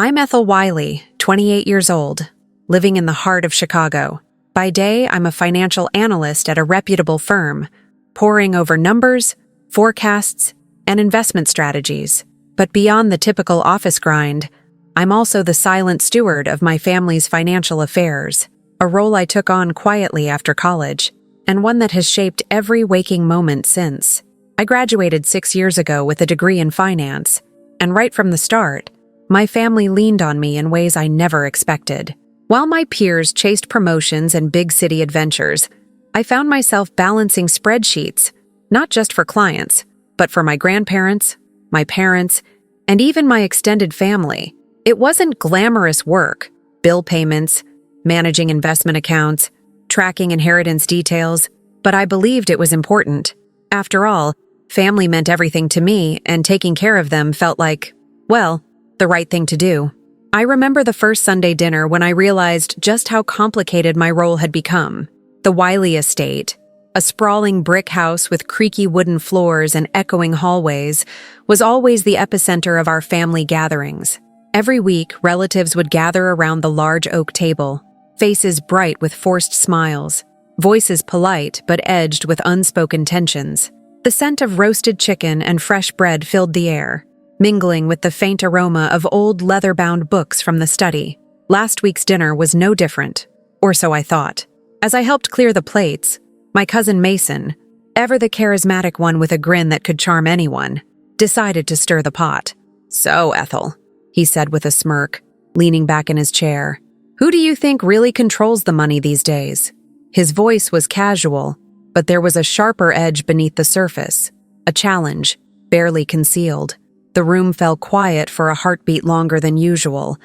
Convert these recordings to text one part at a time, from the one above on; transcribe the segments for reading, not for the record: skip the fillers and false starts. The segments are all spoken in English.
I'm Ethel Wiley, 28 years old, living in the heart of Chicago. By day, I'm a financial analyst at a reputable firm, poring over numbers, forecasts, and investment strategies. But beyond the typical office grind, I'm also the silent steward of my family's financial affairs, a role I took on quietly after college, and one that has shaped every waking moment since. I graduated 6 years ago with a degree in finance, and right from the start, my family leaned on me in ways I never expected. While my peers chased promotions and big city adventures, I found myself balancing spreadsheets, not just for clients, but for my grandparents, my parents, and even my extended family. It wasn't glamorous work, bill payments, managing investment accounts, tracking inheritance details, but I believed it was important. After all, family meant everything to me, and taking care of them felt like, well, the right thing to do. I remember the first Sunday dinner when I realized just how complicated my role had become. The Wiley estate, a sprawling brick house with creaky wooden floors and echoing hallways, was always the epicenter of our family gatherings. Every week, relatives would gather around the large oak table, faces bright with forced smiles, voices polite but edged with unspoken tensions. The scent of roasted chicken and fresh bread filled the air, mingling with the faint aroma of old leather-bound books from the study. Last week's dinner was no different, or so I thought. As I helped clear the plates, my cousin Mason, ever the charismatic one with a grin that could charm anyone, decided to stir the pot. "So, Ethel," he said with a smirk, leaning back in his chair, "who do you think really controls the money these days?" His voice was casual, but there was a sharper edge beneath the surface, a challenge, barely concealed. The room fell quiet for a heartbeat longer than usual.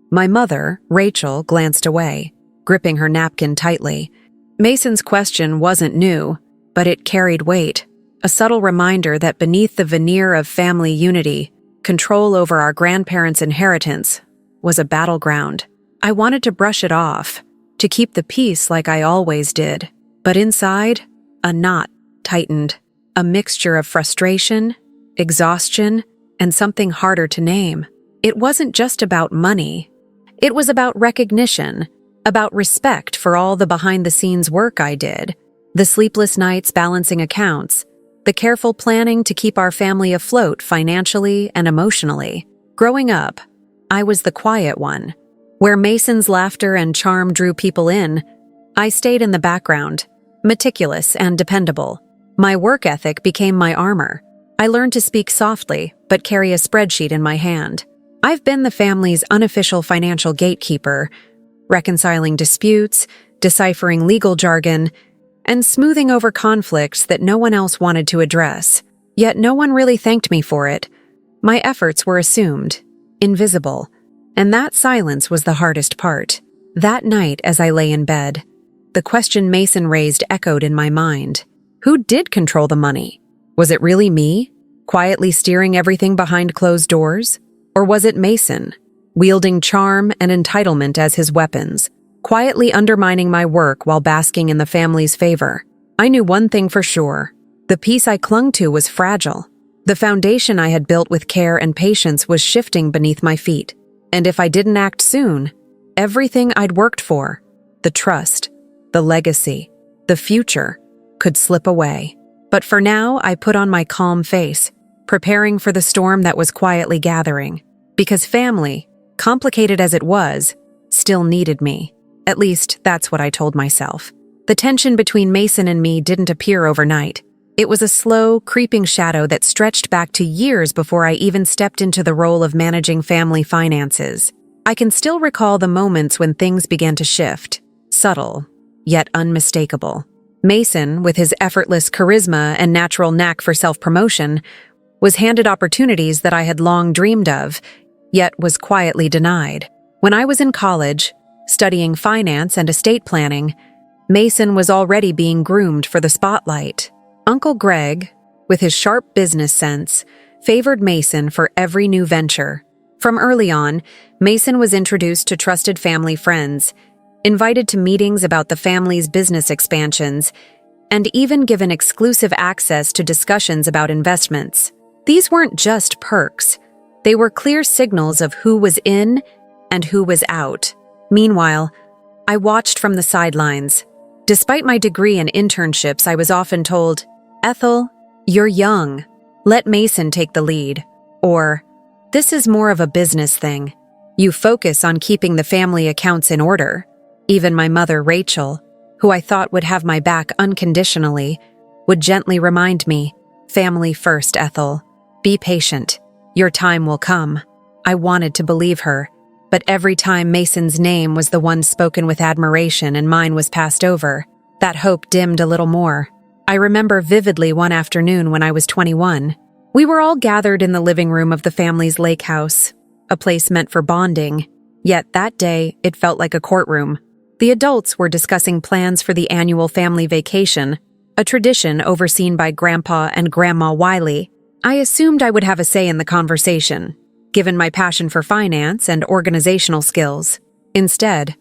My mother, Rachel, glanced away, gripping her napkin tightly. Mason's question wasn't new, but it carried weight, a subtle reminder that beneath the veneer of family unity, control over our grandparents' inheritance was a battleground. I wanted to brush it off, to keep the peace like I always did. But inside, a knot tightened, a mixture of frustration, exhaustion, and something harder to name. It wasn't just about money. It was about recognition, about respect for all the behind-the-scenes work I did, the sleepless nights balancing accounts, the careful planning to keep our family afloat financially and emotionally. Growing up, I was the quiet one. Where Mason's laughter and charm drew people in, I stayed in the background, meticulous and dependable. My work ethic became my armor. I learned to speak softly, but carry a spreadsheet in my hand. I've been the family's unofficial financial gatekeeper, reconciling disputes, deciphering legal jargon, and smoothing over conflicts that no one else wanted to address. Yet no one really thanked me for it. My efforts were assumed, invisible, and that silence was the hardest part. That night, as I lay in bed, the question Mason raised echoed in my mind. Who did control the money? Was it really me, quietly steering everything behind closed doors? Or was it Mason, wielding charm and entitlement as his weapons, quietly undermining my work while basking in the family's favor? I knew one thing for sure. The piece I clung to was fragile. The foundation I had built with care and patience was shifting beneath my feet. And if I didn't act soon, everything I'd worked for, the trust, the legacy, the future, could slip away. But for now, I put on my calm face, preparing for the storm that was quietly gathering. Because family, complicated as it was, still needed me. At least, that's what I told myself. The tension between Mason and me didn't appear overnight. It was a slow, creeping shadow that stretched back to years before I even stepped into the role of managing family finances. I can still recall the moments when things began to shift, subtle, yet unmistakable. Mason, with his effortless charisma and natural knack for self-promotion, was handed opportunities that I had long dreamed of, yet was quietly denied. When I was in college, studying finance and estate planning, Mason was already being groomed for the spotlight. Uncle Greg, with his sharp business sense, favored Mason for every new venture. From early on, Mason was introduced to trusted family friends, invited to meetings about the family's business expansions, and even given exclusive access to discussions about investments. These weren't just perks. They were clear signals of who was in and who was out. Meanwhile, I watched from the sidelines. Despite my degree and internships, I was often told, "Ethel, you're young. Let Mason take the lead." Or, "This is more of a business thing. You focus on keeping the family accounts in order." Even my mother, Rachel, who I thought would have my back unconditionally, would gently remind me, "Family first, Ethel. Be patient. Your time will come." I wanted to believe her, but every time Mason's name was the one spoken with admiration and mine was passed over, that hope dimmed a little more. I remember vividly one afternoon when I was 21. We were all gathered in the living room of the family's lake house, a place meant for bonding, yet that day it felt like a courtroom. The adults were discussing plans for the annual family vacation, a tradition overseen by Grandpa and Grandma Wiley. I assumed I would have a say in the conversation, given my passion for finance and organizational skills. Instead,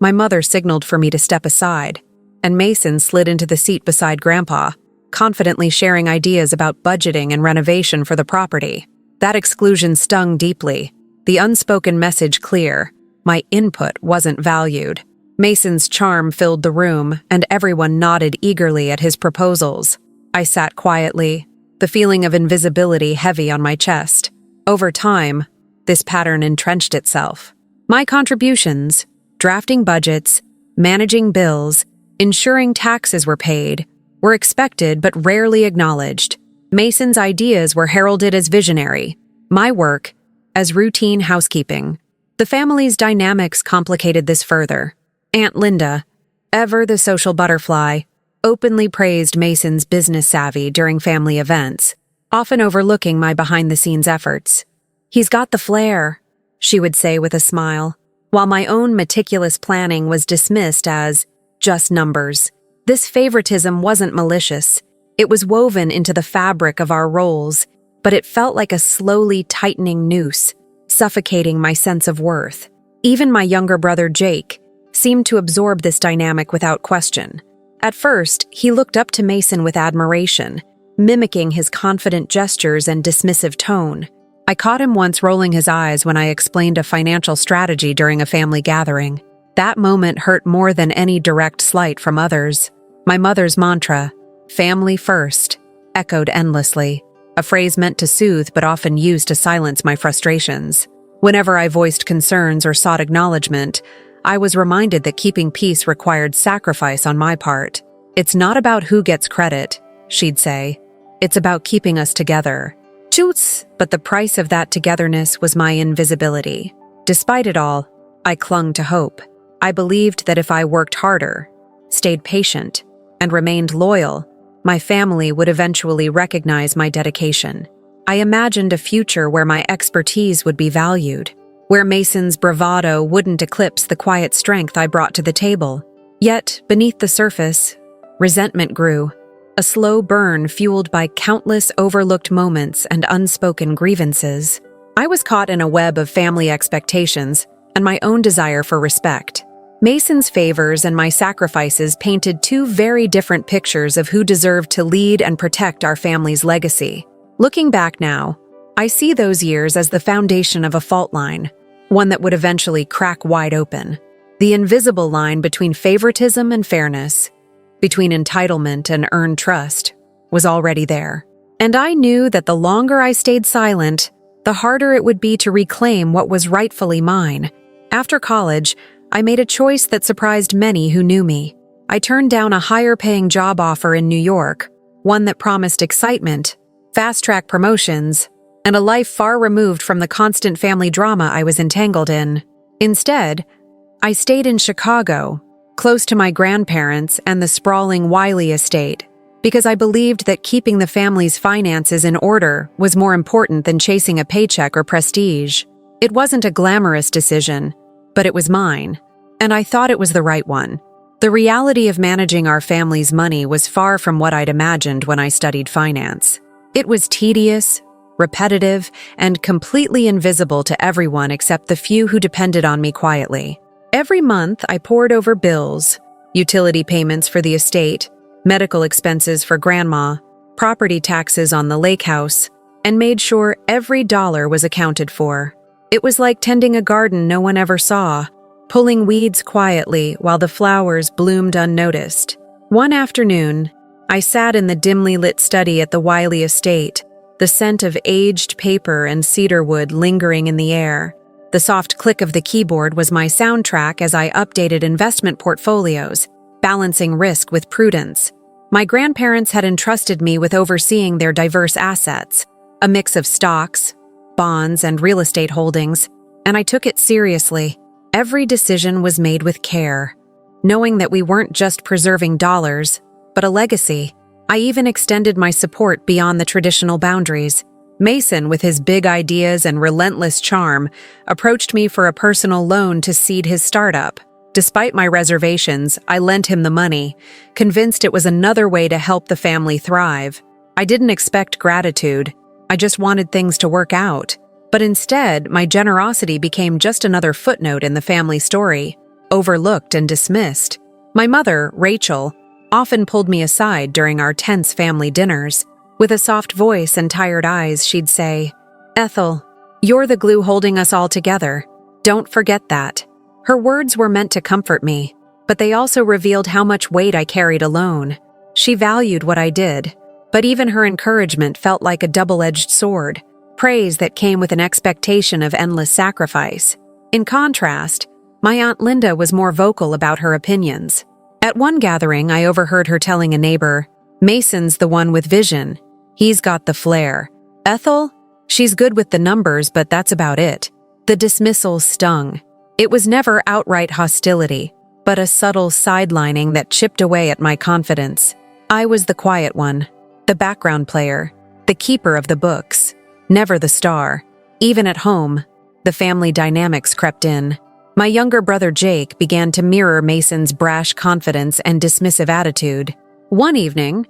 my mother signaled for me to step aside, and Mason slid into the seat beside Grandpa, confidently sharing ideas about budgeting and renovation for the property. That exclusion stung deeply, the unspoken message clear: my input wasn't valued. Mason's charm filled the room, and everyone nodded eagerly at his proposals. I sat quietly, the feeling of invisibility heavy on my chest. Over time, this pattern entrenched itself. My contributions, drafting budgets, managing bills, ensuring taxes were paid, were expected but rarely acknowledged. Mason's ideas were heralded as visionary, my work as routine housekeeping. The family's dynamics complicated this further. Aunt Linda, ever the social butterfly, openly praised Mason's business savvy during family events, often overlooking my behind-the-scenes efforts. "He's got the flair," she would say with a smile, while my own meticulous planning was dismissed as just numbers. This favoritism wasn't malicious. It was woven into the fabric of our roles, but it felt like a slowly tightening noose, suffocating my sense of worth. Even my younger brother, Jake, seemed to absorb this dynamic without question. At first, he looked up to Mason with admiration, mimicking his confident gestures and dismissive tone. I caught him once rolling his eyes when I explained a financial strategy during a family gathering. That moment hurt more than any direct slight from others. My mother's mantra, "Family first," echoed endlessly, a phrase meant to soothe but often used to silence my frustrations. Whenever I voiced concerns or sought acknowledgement, I was reminded that keeping peace required sacrifice on my part. "It's not about who gets credit," she'd say. "It's about keeping us together." Choots, but the price of that togetherness was my invisibility. Despite it all, I clung to hope. I believed that if I worked harder, stayed patient, and remained loyal, my family would eventually recognize my dedication. I imagined a future where my expertise would be valued, where Mason's bravado wouldn't eclipse the quiet strength I brought to the table. Yet, beneath the surface, resentment grew, a slow burn fueled by countless overlooked moments and unspoken grievances. I was caught in a web of family expectations and my own desire for respect. Mason's favors and my sacrifices painted two very different pictures of who deserved to lead and protect our family's legacy. Looking back now, I see those years as the foundation of a fault line, one that would eventually crack wide open. The invisible line between favoritism and fairness, between entitlement and earned trust, was already there. And I knew that the longer I stayed silent, the harder it would be to reclaim what was rightfully mine. After college, I made a choice that surprised many who knew me. I turned down a higher-paying job offer in New York, one that promised excitement, fast-track promotions, and a life far removed from the constant family drama I was entangled in. Instead, I stayed in Chicago, close to my grandparents and the sprawling Wiley estate, because I believed that keeping the family's finances in order was more important than chasing a paycheck or prestige. It wasn't a glamorous decision, but it was mine, and I thought it was the right one. The reality of managing our family's money was far from what I'd imagined when I studied finance. It was tedious, repetitive, and completely invisible to everyone except the few who depended on me quietly. Every month, I pored over bills, utility payments for the estate, medical expenses for Grandma, property taxes on the lake house, and made sure every dollar was accounted for. It was like tending a garden no one ever saw, pulling weeds quietly while the flowers bloomed unnoticed. One afternoon, I sat in the dimly lit study at the Wiley estate, the scent of aged paper and cedar wood lingering in the air. The soft click of the keyboard was my soundtrack as I updated investment portfolios, balancing risk with prudence. My grandparents had entrusted me with overseeing their diverse assets, a mix of stocks, bonds, and real estate holdings, and I took it seriously. Every decision was made with care, knowing that we weren't just preserving dollars, but a legacy. I even extended my support beyond the traditional boundaries. Mason, with his big ideas and relentless charm, approached me for a personal loan to seed his startup. Despite my reservations, I lent him the money, convinced it was another way to help the family thrive. I didn't expect gratitude. I just wanted things to work out. But instead, my generosity became just another footnote in the family story, overlooked and dismissed. My mother, Rachel, often pulled me aside during our tense family dinners. With a soft voice and tired eyes, she'd say, "Ethel, you're the glue holding us all together. Don't forget that." Her words were meant to comfort me, but they also revealed how much weight I carried alone. She valued what I did, but even her encouragement felt like a double-edged sword, praise that came with an expectation of endless sacrifice. In contrast, my Aunt Linda was more vocal about her opinions. At one gathering, I overheard her telling a neighbor, "Mason's the one with vision. He's got the flair. Ethel, she's good with the numbers, but that's about it." The dismissal stung. It was never outright hostility, but a subtle sidelining that chipped away at my confidence. I was the quiet one, the background player, the keeper of the books, never the star. Even at home, the family dynamics crept in. My younger brother Jake began to mirror Mason's brash confidence and dismissive attitude. One evening,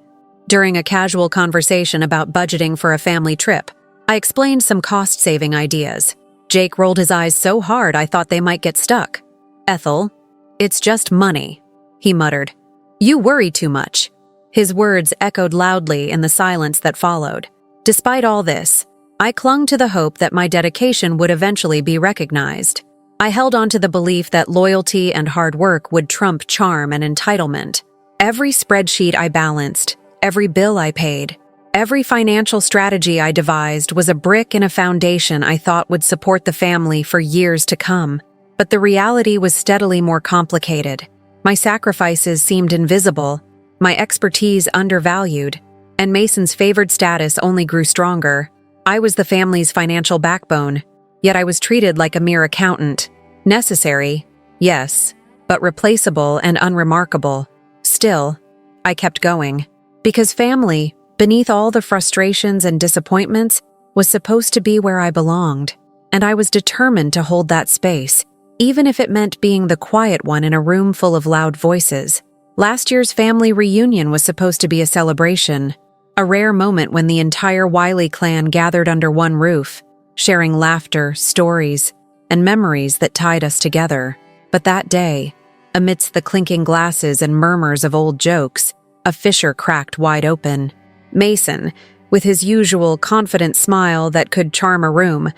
during a casual conversation about budgeting for a family trip, I explained some cost-saving ideas. Jake rolled his eyes so hard I thought they might get stuck. "Ethel, it's just money," he muttered. "You worry too much." His words echoed loudly in the silence that followed. Despite all this, I clung to the hope that my dedication would eventually be recognized. I held on to the belief that loyalty and hard work would trump charm and entitlement. Every spreadsheet I balanced, every bill I paid, every financial strategy I devised was a brick in a foundation I thought would support the family for years to come. But the reality was steadily more complicated. My sacrifices seemed invisible, my expertise undervalued, and Mason's favored status only grew stronger. I was the family's financial backbone, yet I was treated like a mere accountant. Necessary, yes, but replaceable and unremarkable. Still, I kept going. Because family, beneath all the frustrations and disappointments, was supposed to be where I belonged, and I was determined to hold that space, even if it meant being the quiet one in a room full of loud voices. Last year's family reunion was supposed to be a celebration, a rare moment when the entire Wiley clan gathered under one roof, sharing laughter, stories, and memories that tied us together. But that day, amidst the clinking glasses and murmurs of old jokes, a fissure cracked wide open. Mason, with his usual confident smile that could charm a room,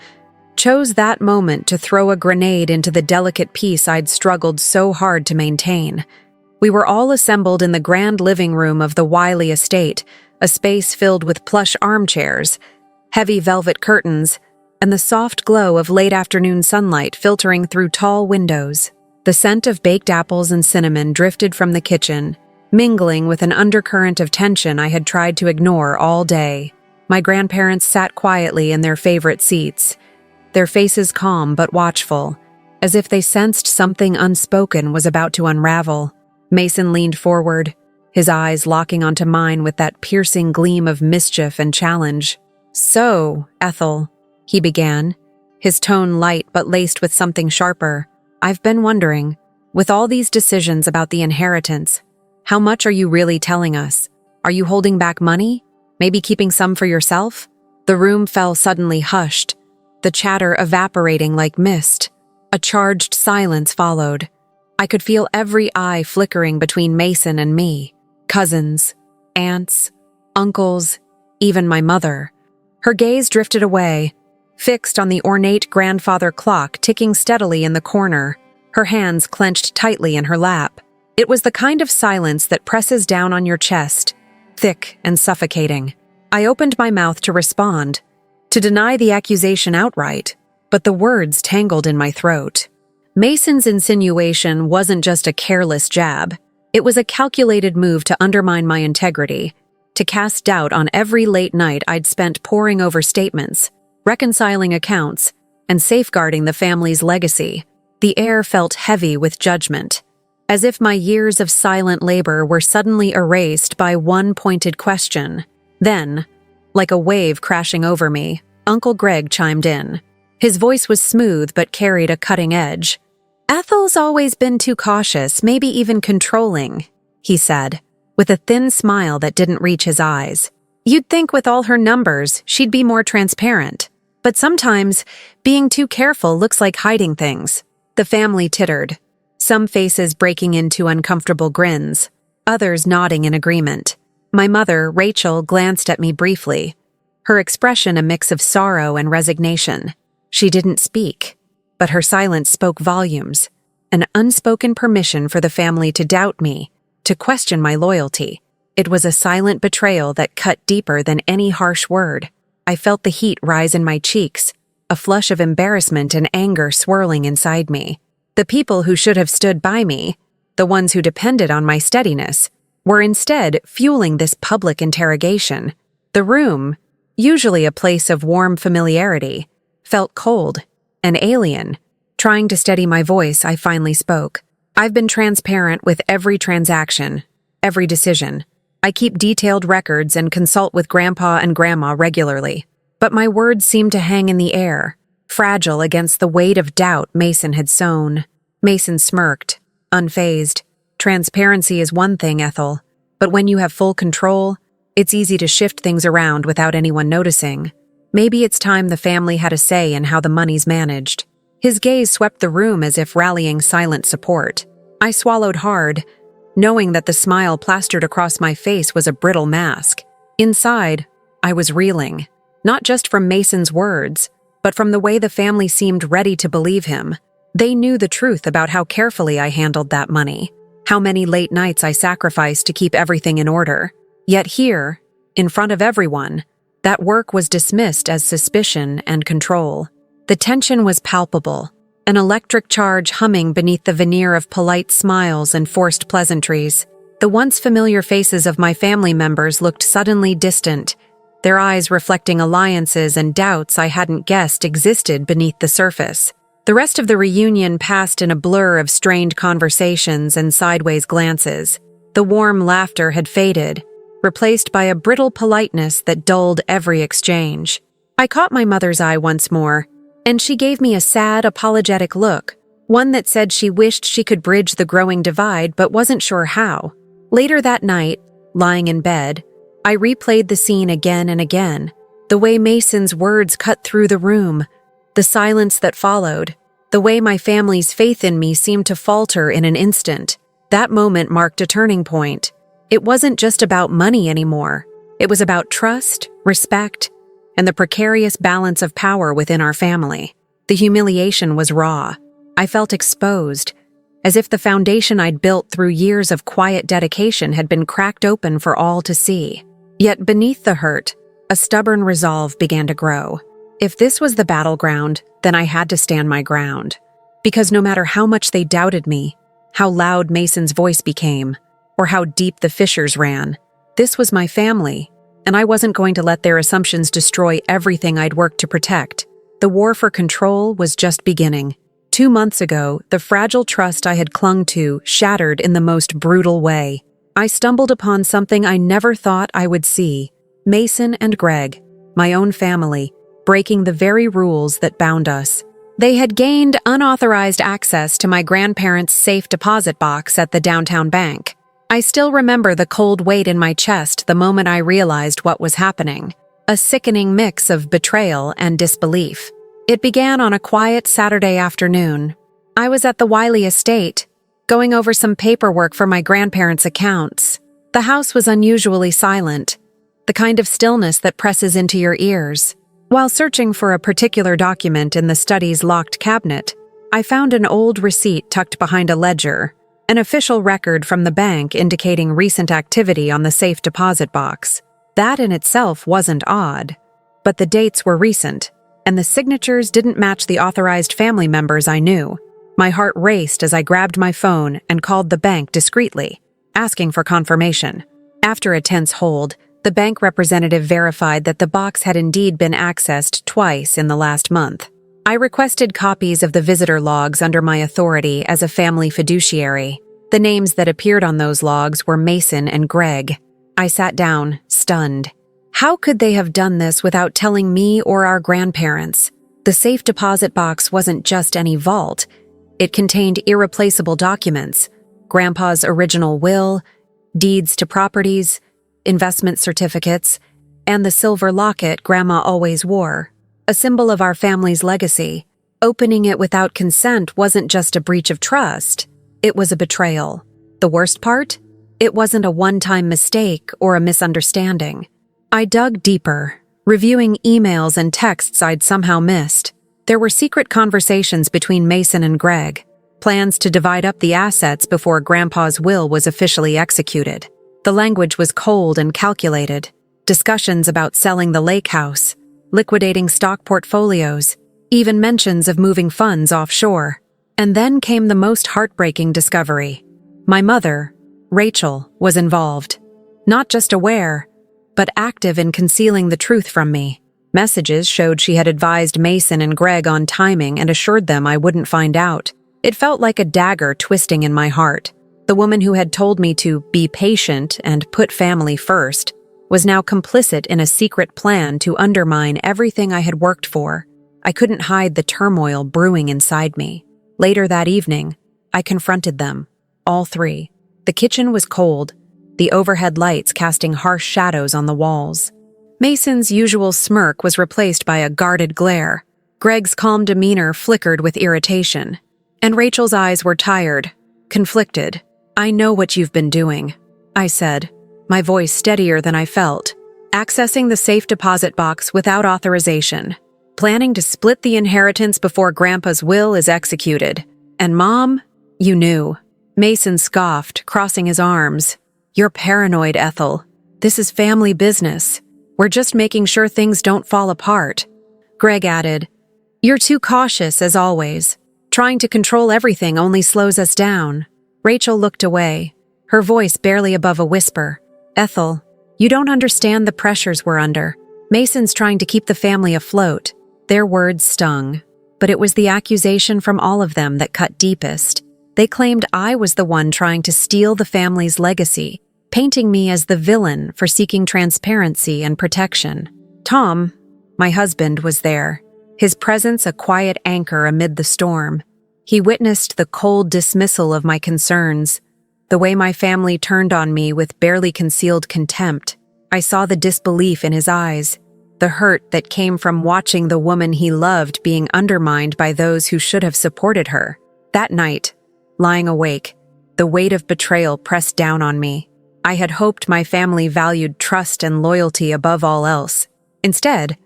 chose that moment to throw a grenade into the delicate peace I'd struggled so hard to maintain. We were all assembled in the grand living room of the Wiley estate, a space filled with plush armchairs, heavy velvet curtains, and the soft glow of late afternoon sunlight filtering through tall windows. The scent of baked apples and cinnamon drifted from the kitchen, mingling with an undercurrent of tension I had tried to ignore all day. My grandparents sat quietly in their favorite seats, their faces calm but watchful, as if they sensed something unspoken was about to unravel. Mason leaned forward, his eyes locking onto mine with that piercing gleam of mischief and challenge. "So, Ethel," he began, his tone light but laced with something sharper, "I've been wondering, with all these decisions about the inheritance, how much are you really telling us? Are you holding back money? Maybe keeping some for yourself?" The room fell suddenly hushed, the chatter evaporating like mist. A charged silence followed. I could feel every eye flickering between Mason and me. Cousins, aunts, uncles, even my mother. Her gaze drifted away, fixed on the ornate grandfather clock ticking steadily in the corner, her hands clenched tightly in her lap. It was the kind of silence that presses down on your chest, thick and suffocating. I opened my mouth to respond, to deny the accusation outright, but the words tangled in my throat. Mason's insinuation wasn't just a careless jab. It was a calculated move to undermine my integrity, to cast doubt on every late night I'd spent poring over statements, reconciling accounts, and safeguarding the family's legacy. The air felt heavy with judgment, as if my years of silent labor were suddenly erased by one pointed question. Then, like a wave crashing over me, Uncle Greg chimed in. His voice was smooth but carried a cutting edge. "Ethel's always been too cautious, maybe even controlling," he said, with a thin smile that didn't reach his eyes. "You'd think with all her numbers, she'd be more transparent. But sometimes, being too careful looks like hiding things." The family tittered, some faces breaking into uncomfortable grins, others nodding in agreement. My mother, Rachel, glanced at me briefly, her expression a mix of sorrow and resignation. She didn't speak, but her silence spoke volumes, an unspoken permission for the family to doubt me, to question my loyalty. It was a silent betrayal that cut deeper than any harsh word. I felt the heat rise in my cheeks, a flush of embarrassment and anger swirling inside me. The people who should have stood by me, the ones who depended on my steadiness, were instead fueling this public interrogation. The room, usually a place of warm familiarity, felt cold and alien. Trying to steady my voice, I finally spoke. "I've been transparent with every transaction, every decision. I keep detailed records and consult with Grandpa and Grandma regularly. But my words seemed to hang in the air, fragile against the weight of doubt Mason had sown." Mason smirked, unfazed. "Transparency is one thing, Ethel, but when you have full control, it's easy to shift things around without anyone noticing. Maybe it's time the family had a say in how the money's managed." His gaze swept the room as if rallying silent support. I swallowed hard, knowing that the smile plastered across my face was a brittle mask. Inside, I was reeling, not just from Mason's words, but from the way the family seemed ready to believe him. They knew the truth about how carefully I handled that money, how many late nights I sacrificed to keep everything in order. Yet here, in front of everyone, that work was dismissed as suspicion and control. The tension was palpable, an electric charge humming beneath the veneer of polite smiles and forced pleasantries. The once familiar faces of my family members looked suddenly distant, their eyes reflecting alliances and doubts I hadn't guessed existed beneath the surface. The rest of the reunion passed in a blur of strained conversations and sideways glances. The warm laughter had faded, replaced by a brittle politeness that dulled every exchange. I caught my mother's eye once more, and she gave me a sad, apologetic look, one that said she wished she could bridge the growing divide but wasn't sure how. Later that night, lying in bed, I replayed the scene again and again, the way Mason's words cut through the room, the silence that followed, the way my family's faith in me seemed to falter in an instant. That moment marked a turning point. It wasn't just about money anymore. It was about trust, respect, and the precarious balance of power within our family. The humiliation was raw. I felt exposed, as if the foundation I'd built through years of quiet dedication had been cracked open for all to see. Yet beneath the hurt, a stubborn resolve began to grow. If this was the battleground, then I had to stand my ground. Because no matter how much they doubted me, how loud Mason's voice became, or how deep the fissures ran, this was my family, and I wasn't going to let their assumptions destroy everything I'd worked to protect. The war for control was just beginning. 2 months ago, the fragile trust I had clung to shattered in the most brutal way. I stumbled upon something I never thought I would see. Mason and Greg, my own family, breaking the very rules that bound us. They had gained unauthorized access to my grandparents' safe deposit box at the downtown bank. I still remember the cold weight in my chest the moment I realized what was happening, a sickening mix of betrayal and disbelief. It began on a quiet Saturday afternoon. I was at the Wiley estate, going over some paperwork for my grandparents' accounts. The house was unusually silent. the kind of stillness that presses into your ears. While searching for a particular document in the study's locked cabinet, I found an old receipt tucked behind a ledger, an official record from the bank indicating recent activity on the safe deposit box. That in itself wasn't odd, but the dates were recent, and the signatures didn't match the authorized family members I knew. My heart raced as I grabbed my phone and called the bank discreetly, asking for confirmation. After a tense hold, the bank representative verified that the box had indeed been accessed twice in the last month. I requested copies of the visitor logs under my authority as a family fiduciary. The names that appeared on those logs were Mason and Greg. I sat down, stunned. How could they have done this without telling me or our grandparents? The safe deposit box wasn't just any vault. It contained irreplaceable documents, Grandpa's original will, deeds to properties, investment certificates, and the silver locket Grandma always wore, a symbol of our family's legacy. Opening it without consent wasn't just a breach of trust, it was a betrayal. The worst part? It wasn't a one-time mistake or a misunderstanding. I dug deeper, reviewing emails and texts I'd somehow missed. There were secret conversations between Mason and Greg, plans to divide up the assets before Grandpa's will was officially executed. The language was cold and calculated. Discussions about selling the lake house, liquidating stock portfolios, even mentions of moving funds offshore. And then came the most heartbreaking discovery. My mother, Rachel, was involved. Not just aware, but active in concealing the truth from me. Messages showed she had advised Mason and Greg on timing and assured them I wouldn't find out. It felt like a dagger twisting in my heart. The woman who had told me to be patient and put family first was now complicit in a secret plan to undermine everything I had worked for. I couldn't hide the turmoil brewing inside me. Later that evening, I confronted them, all three. The kitchen was cold, the overhead lights casting harsh shadows on the walls. Mason's usual smirk was replaced by a guarded glare. Greg's calm demeanor flickered with irritation, and Rachel's eyes were tired, conflicted. "I know what you've been doing," I said, my voice steadier than I felt. "Accessing the safe deposit box without authorization. Planning to split the inheritance before Grandpa's will is executed. And Mom, you knew." Mason scoffed, crossing his arms. "You're paranoid, Ethel. This is family business. We're just making sure things don't fall apart." Greg added, "You're too cautious, as always. Trying to control everything only slows us down." Rachel looked away, her voice barely above a whisper. "Ethel, you don't understand the pressures we're under. Mason's trying to keep the family afloat." Their words stung, but it was the accusation from all of them that cut deepest. They claimed I was the one trying to steal the family's legacy, painting me as the villain for seeking transparency and protection. Tom, my husband, was there, his presence a quiet anchor amid the storm. He witnessed the cold dismissal of my concerns, the way my family turned on me with barely concealed contempt. I saw the disbelief in his eyes, the hurt that came from watching the woman he loved being undermined by those who should have supported her. That night, lying awake, the weight of betrayal pressed down on me. I had hoped my family valued trust and loyalty above all else. Instead,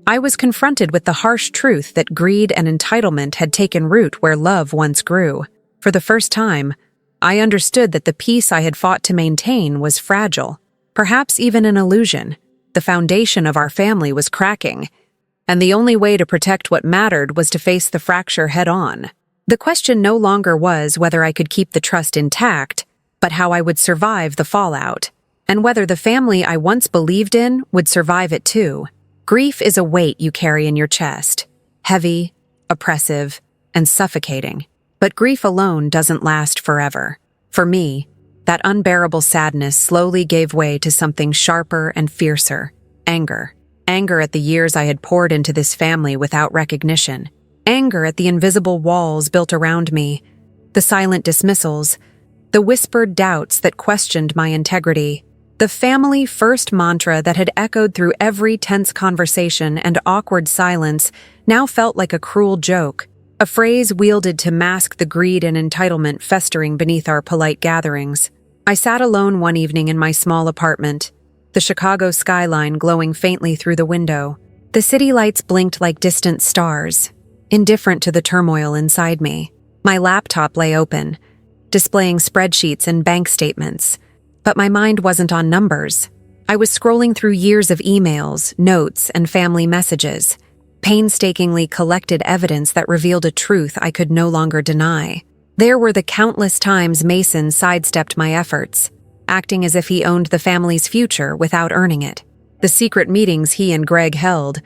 I was confronted with the harsh truth that greed and entitlement had taken root where love once grew. For the first time, I understood that the peace I had fought to maintain was fragile, perhaps even an illusion. The foundation of our family was cracking, and the only way to protect what mattered was to face the fracture head-on. The question no longer was whether I could keep the trust intact, but how I would survive the fallout, and whether the family I once believed in would survive it too. Grief is a weight you carry in your chest, heavy, oppressive, and suffocating. But grief alone doesn't last forever. For me, that unbearable sadness slowly gave way to something sharper and fiercer: anger. Anger at the years I had poured into this family without recognition. Anger at the invisible walls built around me, the silent dismissals, the whispered doubts that questioned my integrity. The family first mantra that had echoed through every tense conversation and awkward silence now felt like a cruel joke, a phrase wielded to mask the greed and entitlement festering beneath our polite gatherings. I sat alone one evening in my small apartment, the Chicago skyline glowing faintly through the window. The city lights blinked like distant stars, indifferent to the turmoil inside me. My laptop lay open, displaying spreadsheets and bank statements. But my mind wasn't on numbers. I was scrolling through years of emails, notes, and family messages, painstakingly collected evidence that revealed a truth I could no longer deny. There were the countless times Mason sidestepped my efforts, acting as if he owned the family's future without earning it. The secret meetings he and Greg held,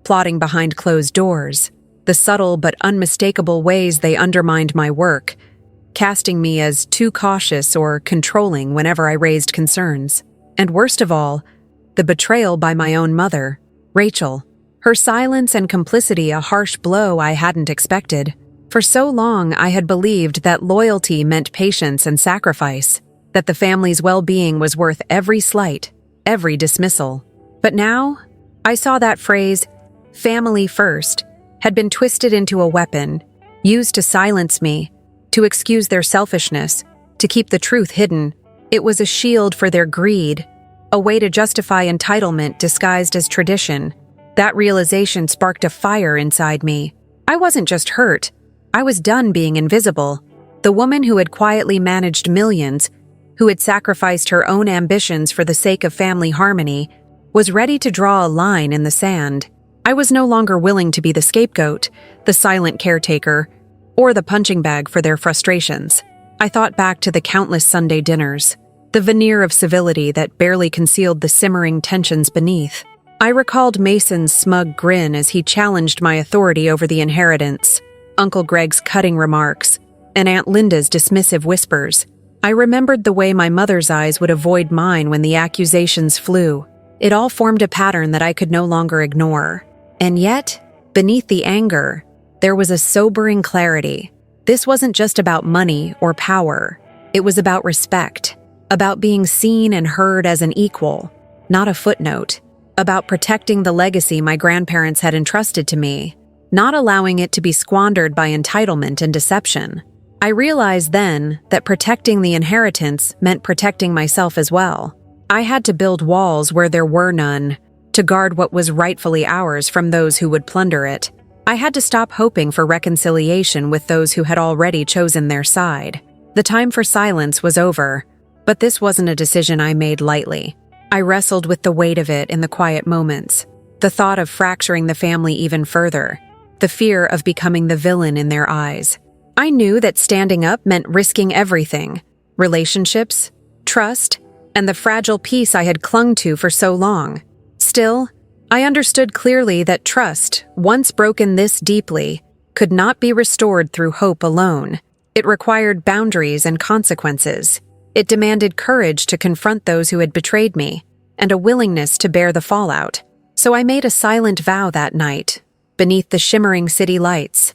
plotting behind closed doors, the subtle but unmistakable ways they undermined my work, casting me as too cautious or controlling whenever I raised concerns. And worst of all, the betrayal by my own mother, Rachel. Her silence and complicity a harsh blow I hadn't expected. For so long, I had believed that loyalty meant patience and sacrifice, that the family's well-being was worth every slight, every dismissal. But now, I saw that phrase, family first, had been twisted into a weapon, used to silence me, to excuse their selfishness, to keep the truth hidden. It was a shield for their greed, a way to justify entitlement disguised as tradition. That realization sparked a fire inside me. I wasn't just hurt. I was done being invisible. The woman who had quietly managed millions, who had sacrificed her own ambitions for the sake of family harmony, was ready to draw a line in the sand. I was no longer willing to be the scapegoat, the silent caretaker, or the punching bag for their frustrations. I thought back to the countless Sunday dinners, the veneer of civility that barely concealed the simmering tensions beneath. I recalled Mason's smug grin as he challenged my authority over the inheritance, Uncle Greg's cutting remarks, and Aunt Linda's dismissive whispers. I remembered the way my mother's eyes would avoid mine when the accusations flew. It all formed a pattern that I could no longer ignore. And yet, beneath the anger, there was a sobering clarity. This wasn't just about money or power. It was about respect, about being seen and heard as an equal, not a footnote, about protecting the legacy my grandparents had entrusted to me, not allowing it to be squandered by entitlement and deception. I realized then that protecting the inheritance meant protecting myself as well. I had to build walls where there were none, to guard what was rightfully ours from those who would plunder it. I had to stop hoping for reconciliation with those who had already chosen their side. The time for silence was over, but this wasn't a decision I made lightly. I wrestled with the weight of it in the quiet moments, the thought of fracturing the family even further, the fear of becoming the villain in their eyes. I knew that standing up meant risking everything: relationships, trust, and the fragile peace I had clung to for so long. Still, I understood clearly that trust, once broken this deeply, could not be restored through hope alone. It required boundaries and consequences. It demanded courage to confront those who had betrayed me, and a willingness to bear the fallout. So I made a silent vow that night, beneath the shimmering city lights.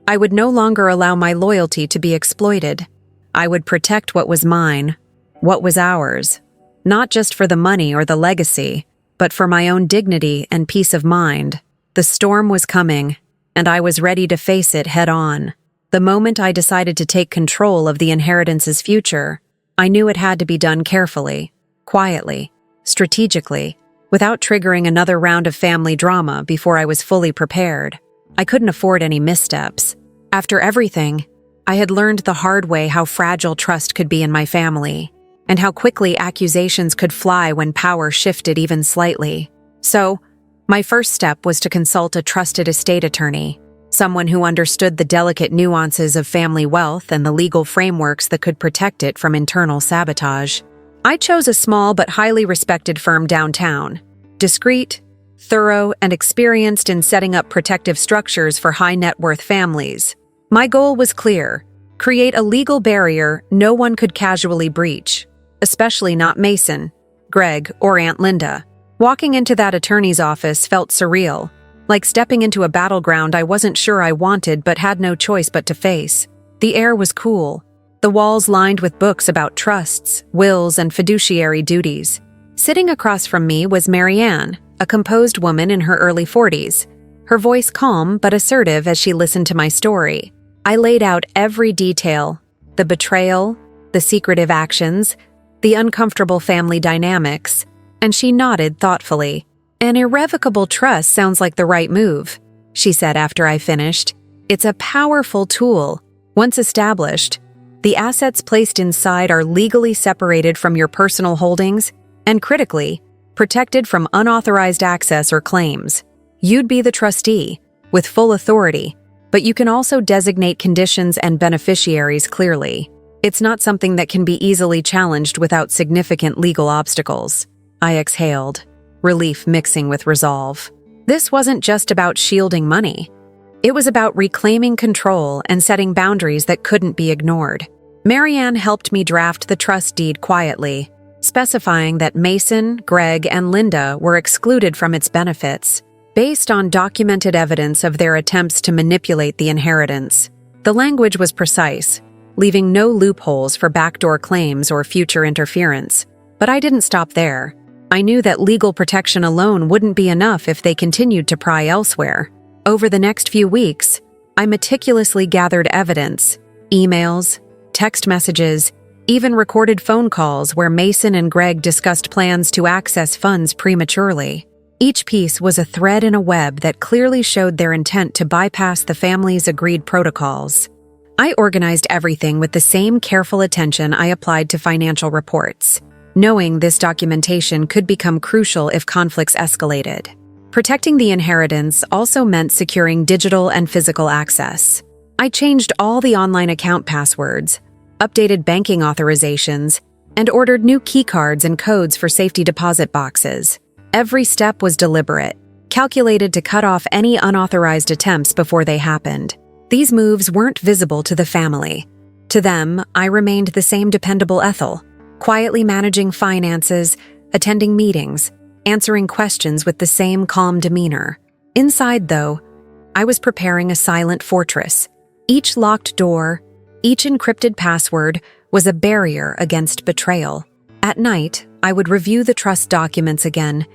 I would no longer allow my loyalty to be exploited. I would protect what was mine, what was ours, not just for the money or the legacy, but for my own dignity and peace of mind. The storm was coming, and I was ready to face it head on. The moment I decided to take control of the inheritance's future, I knew it had to be done carefully, quietly, strategically, without triggering another round of family drama before I was fully prepared. I couldn't afford any missteps. After everything, I had learned the hard way how fragile trust could be in my family, and how quickly accusations could fly when power shifted even slightly. So, my first step was to consult a trusted estate attorney, someone who understood the delicate nuances of family wealth and the legal frameworks that could protect it from internal sabotage. I chose a small but highly respected firm downtown, discreet, thorough, and experienced in setting up protective structures for high-net-worth families. My goal was clear: create a legal barrier no one could casually breach, especially not Mason, Greg, or Aunt Linda. Walking into that attorney's office felt surreal, like stepping into a battleground I wasn't sure I wanted but had no choice but to face. The air was cool, the walls lined with books about trusts, wills, and fiduciary duties. Sitting across from me was Marianne, a composed woman in her early 40s, her voice calm but assertive as she listened to my story. I laid out every detail: the betrayal, the secretive actions, the uncomfortable family dynamics, and she nodded thoughtfully. "An irrevocable trust sounds like the right move," she said after I finished. "It's a powerful tool. Once established, the assets placed inside are legally separated from your personal holdings and, critically, protected from unauthorized access or claims. You'd be the trustee, with full authority, but you can also designate conditions and beneficiaries clearly. It's not something that can be easily challenged without significant legal obstacles." I exhaled, relief mixing with resolve. This wasn't just about shielding money. It was about reclaiming control and setting boundaries that couldn't be ignored. Marianne helped me draft the trust deed quietly, specifying that Mason, Greg, and Linda were excluded from its benefits, based on documented evidence of their attempts to manipulate the inheritance. The language was precise, leaving no loopholes for backdoor claims or future interference. But I didn't stop there. I knew that legal protection alone wouldn't be enough if they continued to pry elsewhere. Over the next few weeks, I meticulously gathered evidence, emails, text messages, even recorded phone calls where Mason and Greg discussed plans to access funds prematurely. Each piece was a thread in a web that clearly showed their intent to bypass the family's agreed protocols. I organized everything with the same careful attention I applied to financial reports, knowing this documentation could become crucial if conflicts escalated. Protecting the inheritance also meant securing digital and physical access. I changed all the online account passwords, updated banking authorizations, and ordered new keycards and codes for safety deposit boxes. Every step was deliberate, calculated to cut off any unauthorized attempts before they happened. These moves weren't visible to the family. To them, I remained the same dependable Ethel, quietly managing finances, attending meetings, answering questions with the same calm demeanor. Inside, though, I was preparing a silent fortress. Each locked door, each encrypted password was a barrier against betrayal. At night, I would review the trust documents again,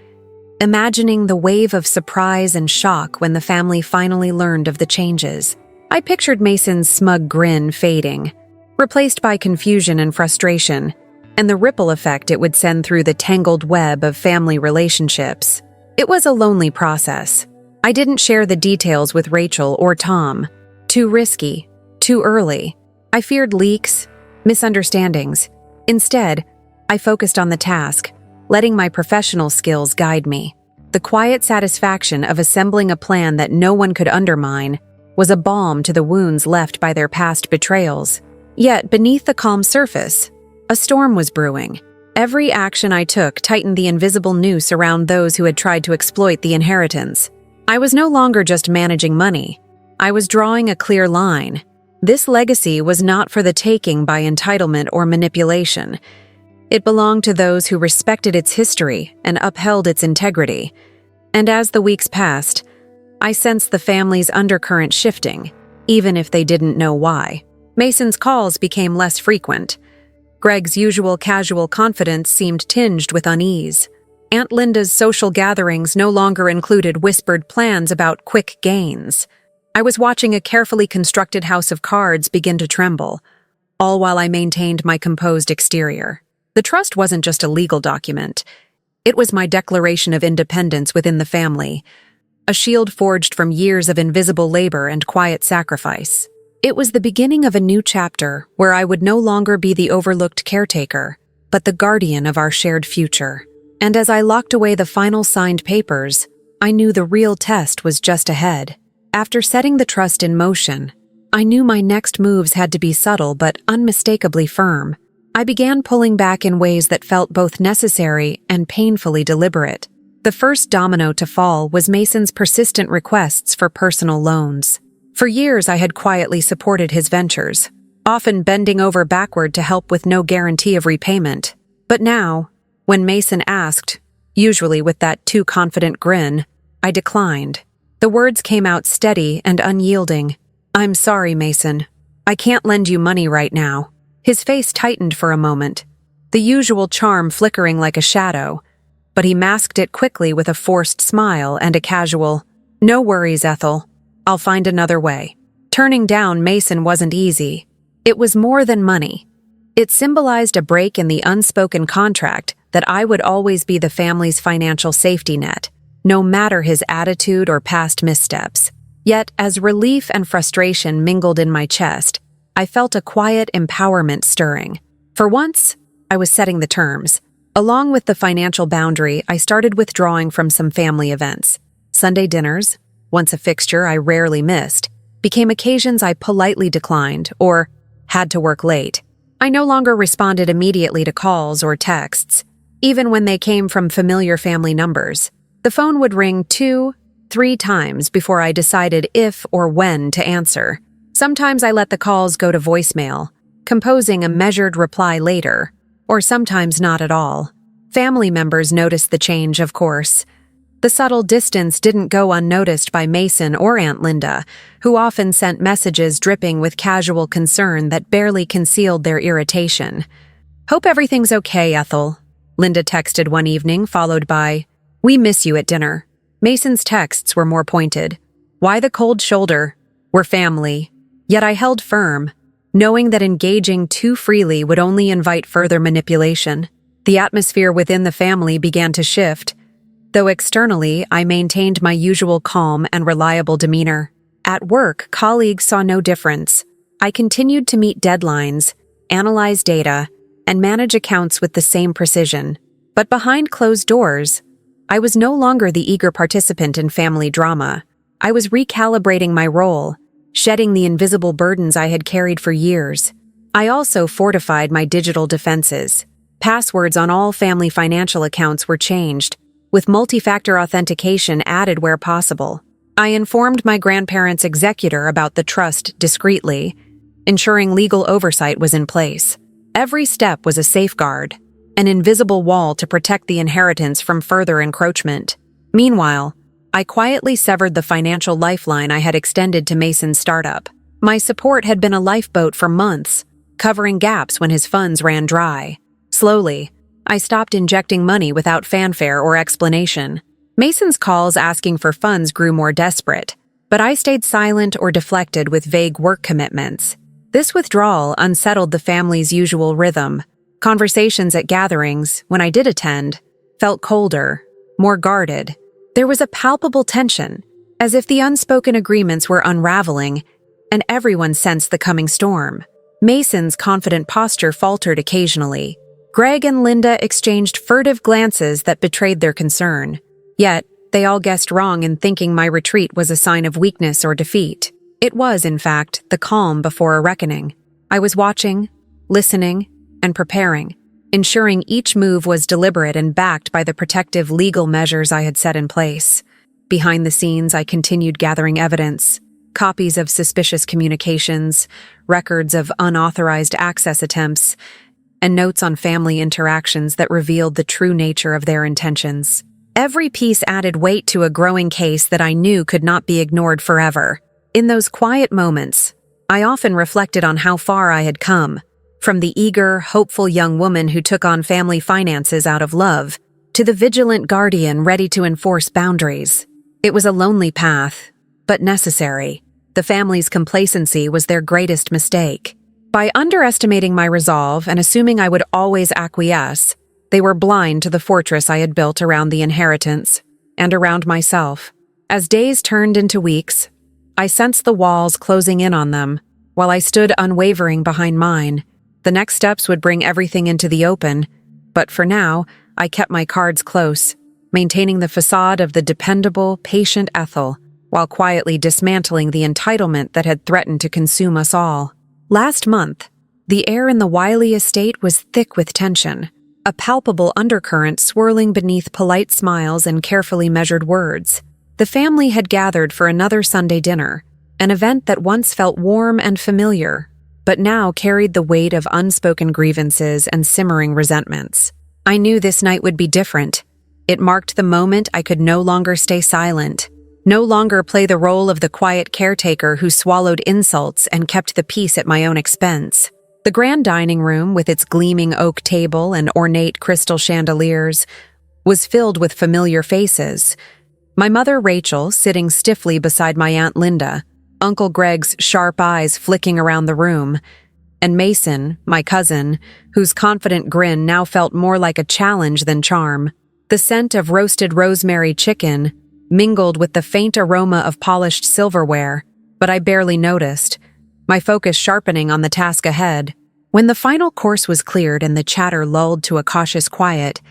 imagining the wave of surprise and shock when the family finally learned of the changes. I pictured Mason's smug grin fading, replaced by confusion and frustration, and the ripple effect it would send through the tangled web of family relationships. It was a lonely process. I didn't share the details with Rachel or Tom. Too risky, too early. I feared leaks, misunderstandings. Instead, I focused on the task, letting my professional skills guide me. The quiet satisfaction of assembling a plan that no one could undermine was a balm to the wounds left by their past betrayals. Yet, beneath the calm surface, a storm was brewing. Every action I took tightened the invisible noose around those who had tried to exploit the inheritance. I was no longer just managing money. I was drawing a clear line. This legacy was not for the taking by entitlement or manipulation. It belonged to those who respected its history and upheld its integrity. And as the weeks passed, I sensed the family's undercurrent shifting, even if they didn't know why. Mason's calls became less frequent. Greg's usual casual confidence seemed tinged with unease. Aunt Linda's social gatherings no longer included whispered plans about quick gains. I was watching a carefully constructed house of cards begin to tremble, all while I maintained my composed exterior. The trust wasn't just a legal document. It was my declaration of independence within the family, a shield forged from years of invisible labor and quiet sacrifice. It was the beginning of a new chapter where I would no longer be the overlooked caretaker, but the guardian of our shared future. And as I locked away the final signed papers, I knew the real test was just ahead. After setting the trust in motion, I knew my next moves had to be subtle but unmistakably firm. I began pulling back in ways that felt both necessary and painfully deliberate. The first domino to fall was Mason's persistent requests for personal loans. For years, I had quietly supported his ventures, often bending over backward to help with no guarantee of repayment. But now, when Mason asked, usually with that too confident grin, I declined. The words came out steady and unyielding. "I'm sorry, Mason. I can't lend you money right now." His face tightened for a moment, the usual charm flickering like a shadow, but he masked it quickly with a forced smile and a casual, "No worries, Ethel. I'll find another way." Turning down Mason wasn't easy. It was more than money. It symbolized a break in the unspoken contract that I would always be the family's financial safety net, no matter his attitude or past missteps. Yet, as relief and frustration mingled in my chest, I felt a quiet empowerment stirring. For once, I was setting the terms. Along with the financial boundary, I started withdrawing from some family events. Sunday dinners, once a fixture I rarely missed, became occasions I politely declined or had to work late. I no longer responded immediately to calls or texts, even when they came from familiar family numbers. The phone would ring 2-3 times before I decided if or when to answer. Sometimes I let the calls go to voicemail, composing a measured reply later, or sometimes not at all. Family members noticed the change, of course. The subtle distance didn't go unnoticed by Mason or Aunt Linda, who often sent messages dripping with casual concern that barely concealed their irritation. "Hope everything's okay, Ethel," Linda texted one evening, followed by, "We miss you at dinner." Mason's texts were more pointed. "Why the cold shoulder? We're family." Yet I held firm, knowing that engaging too freely would only invite further manipulation. The atmosphere within the family began to shift, though externally I maintained my usual calm and reliable demeanor. At work, colleagues saw no difference. I continued to meet deadlines, analyze data, and manage accounts with the same precision. But behind closed doors, I was no longer the eager participant in family drama. I was recalibrating my role, shedding the invisible burdens I had carried for years. I also fortified my digital defenses. Passwords on all family financial accounts were changed, with multi-factor authentication added where possible. I informed my grandparents' executor about the trust discreetly, ensuring legal oversight was in place. Every step was a safeguard, an invisible wall to protect the inheritance from further encroachment. Meanwhile, I quietly severed the financial lifeline I had extended to Mason's startup. My support had been a lifeboat for months, covering gaps when his funds ran dry. Slowly, I stopped injecting money without fanfare or explanation. Mason's calls asking for funds grew more desperate, but I stayed silent or deflected with vague work commitments. This withdrawal unsettled the family's usual rhythm. Conversations at gatherings, when I did attend, felt colder, more guarded. There was a palpable tension, as if the unspoken agreements were unraveling, and everyone sensed the coming storm. Mason's confident posture faltered occasionally. Greg and Linda exchanged furtive glances that betrayed their concern. Yet, they all guessed wrong in thinking my retreat was a sign of weakness or defeat. It was, in fact, the calm before a reckoning. I was watching, listening, and preparing, ensuring each move was deliberate and backed by the protective legal measures I had set in place. Behind the scenes, I continued gathering evidence, copies of suspicious communications, records of unauthorized access attempts, and notes on family interactions that revealed the true nature of their intentions. Every piece added weight to a growing case that I knew could not be ignored forever. In those quiet moments, I often reflected on how far I had come, from the eager, hopeful young woman who took on family finances out of love, to the vigilant guardian ready to enforce boundaries. It was a lonely path, but necessary. The family's complacency was their greatest mistake. By underestimating my resolve and assuming I would always acquiesce, they were blind to the fortress I had built around the inheritance and around myself. As days turned into weeks, I sensed the walls closing in on them, while I stood unwavering behind mine. The next steps would bring everything into the open, but for now, I kept my cards close, maintaining the facade of the dependable, patient Ethel, while quietly dismantling the entitlement that had threatened to consume us all. Last month, the air in the Wiley estate was thick with tension, a palpable undercurrent swirling beneath polite smiles and carefully measured words. The family had gathered for another Sunday dinner, an event that once felt warm and familiar, but now carried the weight of unspoken grievances and simmering resentments. I knew this night would be different. It marked the moment I could no longer stay silent, no longer play the role of the quiet caretaker who swallowed insults and kept the peace at my own expense. The grand dining room, with its gleaming oak table and ornate crystal chandeliers, was filled with familiar faces. My mother Rachel sitting stiffly beside my Aunt Linda, Uncle Greg's sharp eyes flicking around the room, and Mason, my cousin, whose confident grin now felt more like a challenge than charm. The scent of roasted rosemary chicken mingled with the faint aroma of polished silverware, but I barely noticed, my focus sharpening on the task ahead. When the final course was cleared and the chatter lulled to a cautious quiet,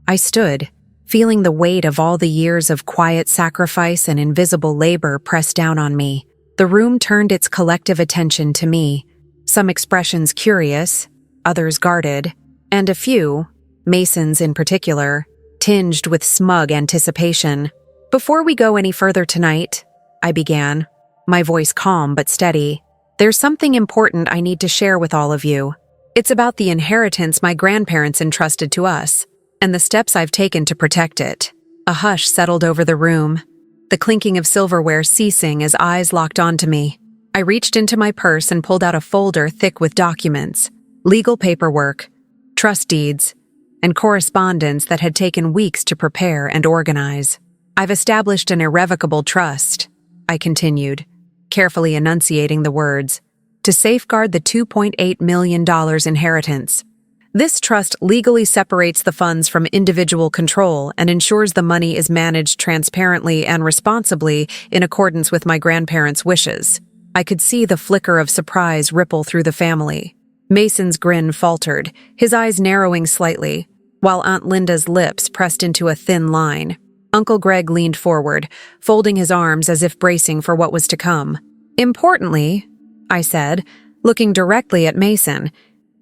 I stood, feeling the weight of all the years of quiet sacrifice and invisible labor press down on me. The room turned its collective attention to me, some expressions curious, others guarded, and a few, Mason's in particular, tinged with smug anticipation. "Before we go any further tonight," I began, my voice calm but steady, "there's something important I need to share with all of you. It's about the inheritance my grandparents entrusted to us, and the steps I've taken to protect it." A hush settled over the room, the clinking of silverware ceasing as eyes locked onto me. I reached into my purse and pulled out a folder thick with documents, legal paperwork, trust deeds, and correspondence that had taken weeks to prepare and organize. "I've established an irrevocable trust," I continued, carefully enunciating the words, "to safeguard the $2.8 million inheritance. This trust legally separates the funds from individual control and ensures the money is managed transparently and responsibly in accordance with my grandparents' wishes." I could see the flicker of surprise ripple through the family. Mason's grin faltered, his eyes narrowing slightly, while Aunt Linda's lips pressed into a thin line. Uncle Greg leaned forward, folding his arms as if bracing for what was to come. "Importantly," I said, looking directly at Mason,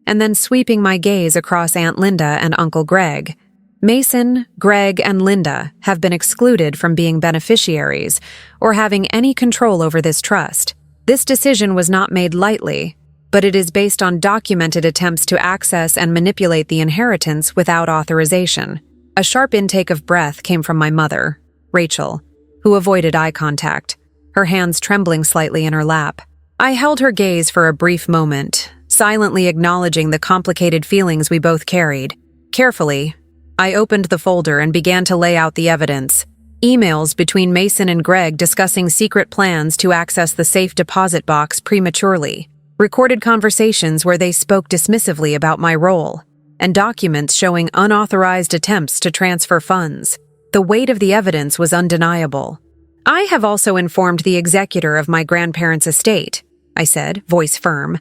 and then sweeping my gaze across Aunt Linda and Uncle Greg. "Mason, Greg, and Linda have been excluded from being beneficiaries or having any control over this trust. This decision was not made lightly, but it is based on documented attempts to access and manipulate the inheritance without authorization." A sharp intake of breath came from my mother, Rachel, who avoided eye contact, her hands trembling slightly in her lap. I held her gaze for a brief moment, silently acknowledging the complicated feelings we both carried. Carefully, I opened the folder and began to lay out the evidence. Emails between Mason and Greg discussing secret plans to access the safe deposit box prematurely, recorded conversations where they spoke dismissively about my role, and documents showing unauthorized attempts to transfer funds. The weight of the evidence was undeniable. "I have also informed the executor of my grandparents' estate," I said, voice firm,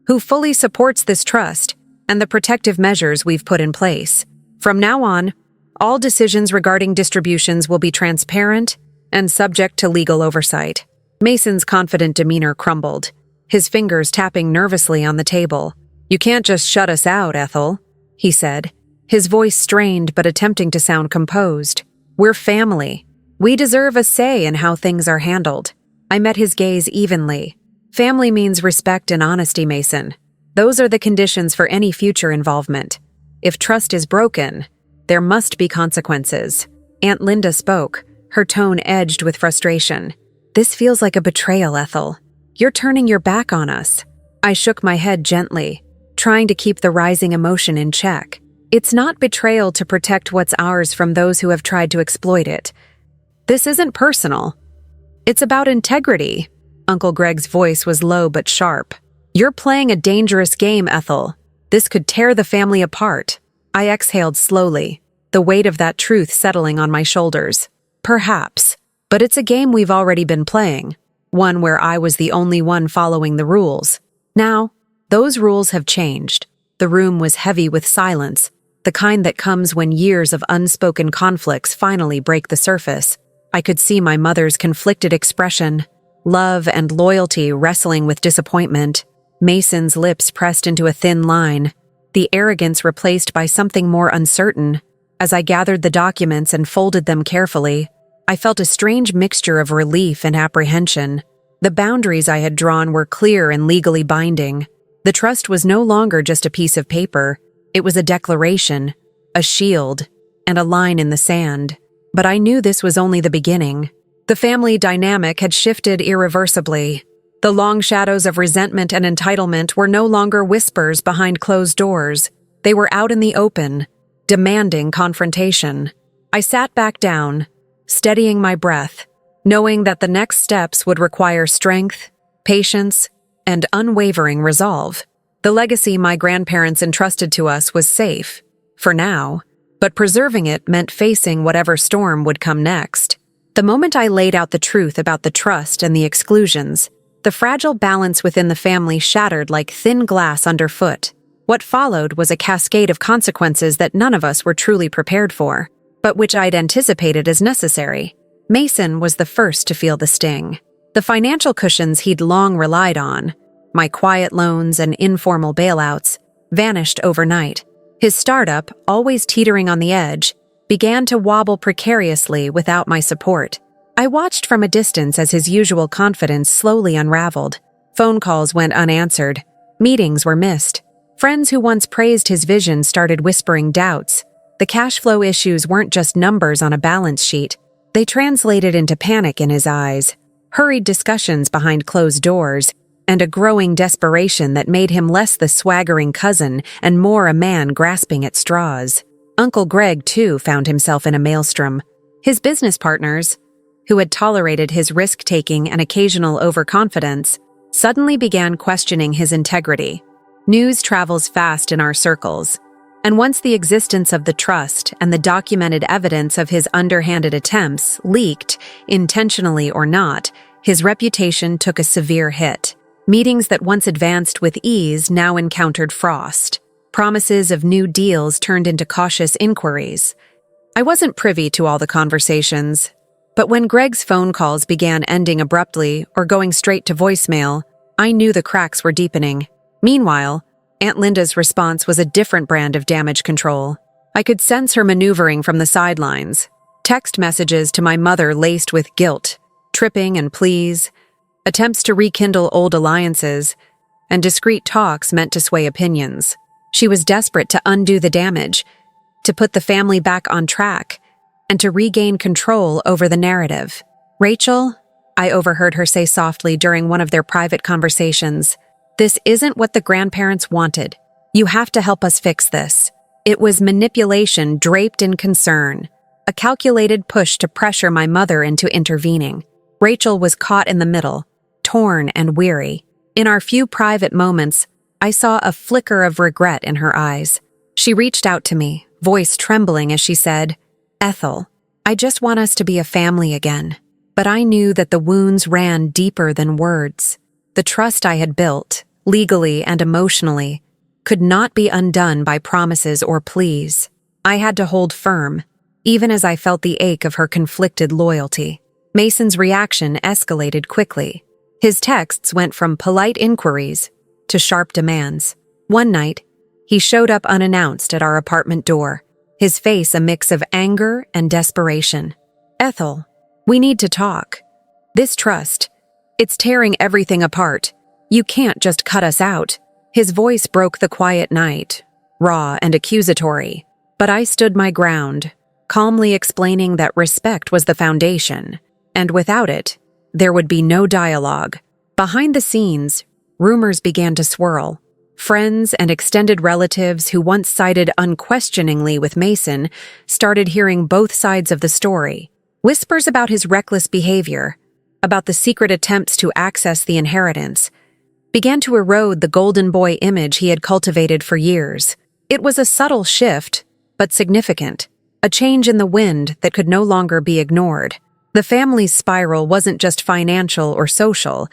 "who fully supports this trust and the protective measures we've put in place. From now on, all decisions regarding distributions will be transparent and subject to legal oversight." Mason's confident demeanor crumbled, his fingers tapping nervously on the table. "You can't just shut us out, Ethel," he said, his voice strained but attempting to sound composed. "We're family. We deserve a say in how things are handled." I met his gaze evenly. "Family means respect and honesty, Mason. Those are the conditions for any future involvement. If trust is broken, there must be consequences." Aunt Linda spoke, her tone edged with frustration. "This feels like a betrayal, Ethel. You're turning your back on us." I shook my head gently, trying to keep the rising emotion in check. "It's not betrayal to protect what's ours from those who have tried to exploit it. This isn't personal. It's about integrity." Uncle Greg's voice was low but sharp. "You're playing a dangerous game, Ethel. This could tear the family apart." I exhaled slowly, the weight of that truth settling on my shoulders. "Perhaps, but it's a game we've already been playing, one where I was the only one following the rules. Now, those rules have changed." The room was heavy with silence, the kind that comes when years of unspoken conflicts finally break the surface. I could see my mother's conflicted expression, love and loyalty wrestling with disappointment. Mason's lips pressed into a thin line, the arrogance replaced by something more uncertain. As I gathered the documents and folded them carefully, I felt a strange mixture of relief and apprehension. The boundaries I had drawn were clear and legally binding. The trust was no longer just a piece of paper. It was a declaration, a shield, and a line in the sand. But I knew this was only the beginning. The family dynamic had shifted irreversibly. The long shadows of resentment and entitlement were no longer whispers behind closed doors. They were out in the open, demanding confrontation. I sat back down, steadying my breath, knowing that the next steps would require strength, patience, and unwavering resolve. The legacy my grandparents entrusted to us was safe, for now, but preserving it meant facing whatever storm would come next. The moment I laid out the truth about the trust and the exclusions, the fragile balance within the family shattered like thin glass underfoot. What followed was a cascade of consequences that none of us were truly prepared for, but which I'd anticipated as necessary. Mason was the first to feel the sting. The financial cushions he'd long relied on, my quiet loans and informal bailouts, vanished overnight. His startup, always teetering on the edge, began to wobble precariously without my support. I watched from a distance as his usual confidence slowly unraveled. Phone calls went unanswered. Meetings were missed. Friends who once praised his vision started whispering doubts. The cash flow issues weren't just numbers on a balance sheet. They translated into panic in his eyes, hurried discussions behind closed doors, and a growing desperation that made him less the swaggering cousin and more a man grasping at straws. Uncle Greg, too, found himself in a maelstrom. His business partners, who had tolerated his risk-taking and occasional overconfidence, suddenly began questioning his integrity. News travels fast in our circles, and once the existence of the trust and the documented evidence of his underhanded attempts leaked, intentionally or not, his reputation took a severe hit. Meetings that once advanced with ease now encountered frost. Promises of new deals turned into cautious inquiries. I wasn't privy to all the conversations, but when Greg's phone calls began ending abruptly or going straight to voicemail, I knew the cracks were deepening. Meanwhile, Aunt Linda's response was a different brand of damage control. I could sense her maneuvering from the sidelines. Text messages to my mother laced with guilt, tripping and pleas, attempts to rekindle old alliances, and discreet talks meant to sway opinions. She was desperate to undo the damage, to put the family back on track, and to regain control over the narrative. "Rachel," I overheard her say softly during one of their private conversations, "this isn't what the grandparents wanted. You have to help us fix this." It was manipulation draped in concern, a calculated push to pressure my mother into intervening. Rachel was caught in the middle, torn and weary. In our few private moments, I saw a flicker of regret in her eyes. She reached out to me, voice trembling as she said, "Ethel, I just want us to be a family again." But I knew that the wounds ran deeper than words. The trust I had built, legally and emotionally, could not be undone by promises or pleas. I had to hold firm, even as I felt the ache of her conflicted loyalty. Mason's reaction escalated quickly. His texts went from polite inquiries to sharp demands. One night, he showed up unannounced at our apartment door, his face a mix of anger and desperation. "Ethel, we need to talk. This trust, it's tearing everything apart. You can't just cut us out." His voice broke the quiet night, raw and accusatory, but I stood my ground, calmly explaining that respect was the foundation, and without it, there would be no dialogue. Behind the scenes, rumors began to swirl. Friends and extended relatives who once sided unquestioningly with Mason started hearing both sides of the story. Whispers about his reckless behavior, about the secret attempts to access the inheritance, began to erode the golden boy image he had cultivated for years. It was a subtle shift, but significant, a change in the wind that could no longer be ignored. The family's spiral wasn't just financial or social,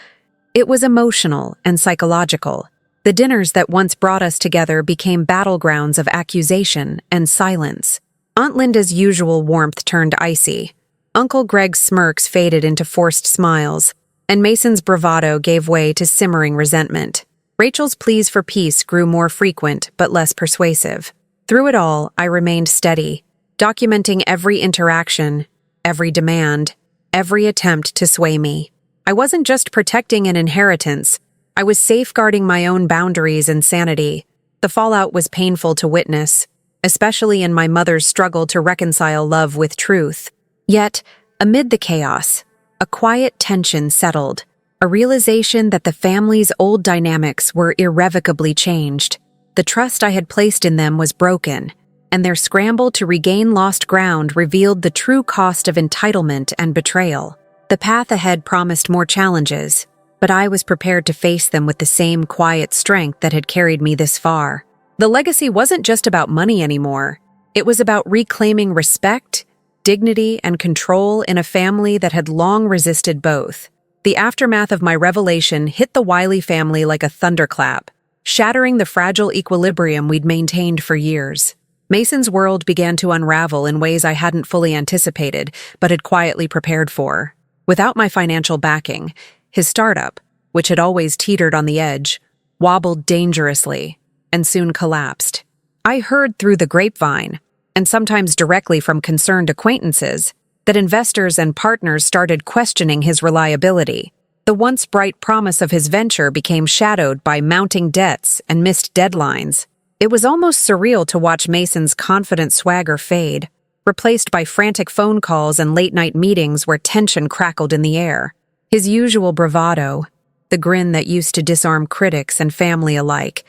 it was emotional and psychological. The dinners that once brought us together became battlegrounds of accusation and silence. Aunt Linda's usual warmth turned icy. Uncle Greg's smirks faded into forced smiles, and Mason's bravado gave way to simmering resentment. Rachel's pleas for peace grew more frequent but less persuasive. Through it all, I remained steady, documenting every interaction, every demand, every attempt to sway me. I wasn't just protecting an inheritance, I was safeguarding my own boundaries and sanity. The fallout was painful to witness, especially in my mother's struggle to reconcile love with truth. Yet, amid the chaos, a quiet tension settled, a realization that the family's old dynamics were irrevocably changed. The trust I had placed in them was broken, and their scramble to regain lost ground revealed the true cost of entitlement and betrayal. The path ahead promised more challenges, but I was prepared to face them with the same quiet strength that had carried me this far. The legacy wasn't just about money anymore. It was about reclaiming respect, dignity, and control in a family that had long resisted both. The aftermath of my revelation hit the Wiley family like a thunderclap, shattering the fragile equilibrium we'd maintained for years. Mason's world began to unravel in ways I hadn't fully anticipated, but had quietly prepared for. Without my financial backing, his startup, which had always teetered on the edge, wobbled dangerously and soon collapsed. I heard through the grapevine, and sometimes directly from concerned acquaintances, that investors and partners started questioning his reliability. The once bright promise of his venture became shadowed by mounting debts and missed deadlines. It was almost surreal to watch Mason's confident swagger fade, replaced by frantic phone calls and late-night meetings where tension crackled in the air. His usual bravado, the grin that used to disarm critics and family alike,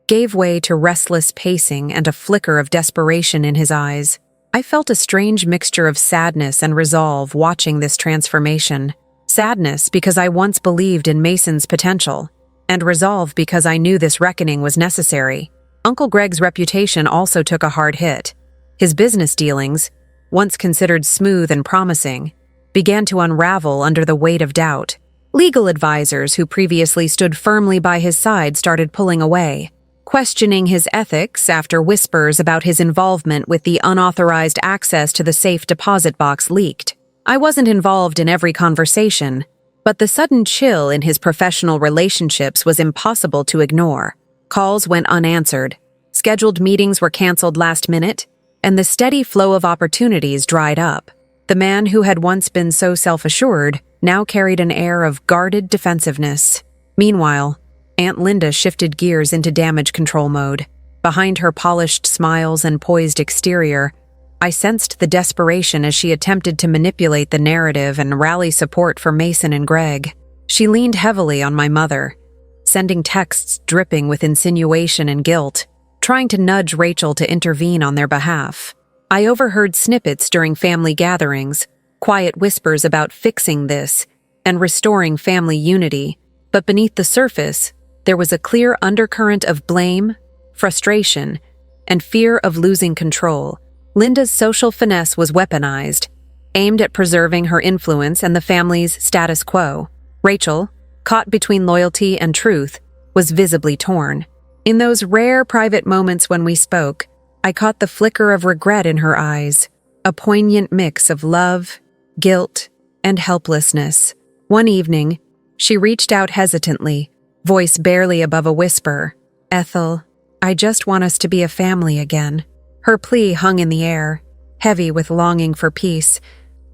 gave way to restless pacing and a flicker of desperation in his eyes. I felt a strange mixture of sadness and resolve watching this transformation. Sadness because I once believed in Mason's potential, and resolve because I knew this reckoning was necessary. Uncle Greg's reputation also took a hard hit. His business dealings, once considered smooth and promising, began to unravel under the weight of doubt. Legal advisors who previously stood firmly by his side started pulling away, questioning his ethics after whispers about his involvement with the unauthorized access to the safe deposit box leaked. I wasn't involved in every conversation, but the sudden chill in his professional relationships was impossible to ignore. Calls went unanswered, scheduled meetings were canceled last minute, and the steady flow of opportunities dried up. The man who had once been so self-assured now carried an air of guarded defensiveness. Meanwhile, Aunt Linda shifted gears into damage control mode. Behind her polished smiles and poised exterior, I sensed the desperation as she attempted to manipulate the narrative and rally support for Mason and Greg. She leaned heavily on my mother, sending texts dripping with insinuation and guilt, trying to nudge Rachel to intervene on their behalf. I overheard snippets during family gatherings, quiet whispers about fixing this and restoring family unity, but beneath the surface, there was a clear undercurrent of blame, frustration, and fear of losing control. Linda's social finesse was weaponized, aimed at preserving her influence and the family's status quo. Rachel, caught between loyalty and truth, was visibly torn. In those rare private moments when we spoke, I caught the flicker of regret in her eyes, a poignant mix of love, guilt, and helplessness. One evening, she reached out hesitantly, voice barely above a whisper. "Ethel, I just want us to be a family again." Her plea hung in the air, heavy with longing for peace,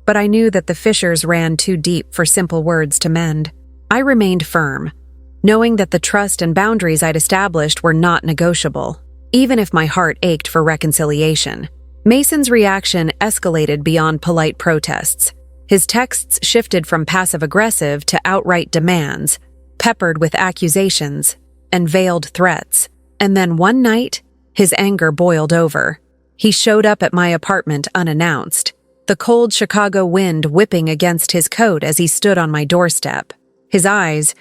but I knew that the fissures ran too deep for simple words to mend. I remained firm, knowing that the trust and boundaries I'd established were not negotiable, even if my heart ached for reconciliation. Mason's reaction escalated beyond polite protests. His texts shifted from passive-aggressive to outright demands, peppered with accusations and veiled threats. And then one night, his anger boiled over. He showed up at my apartment unannounced, the cold Chicago wind whipping against his coat as he stood on my doorstep. His eyes,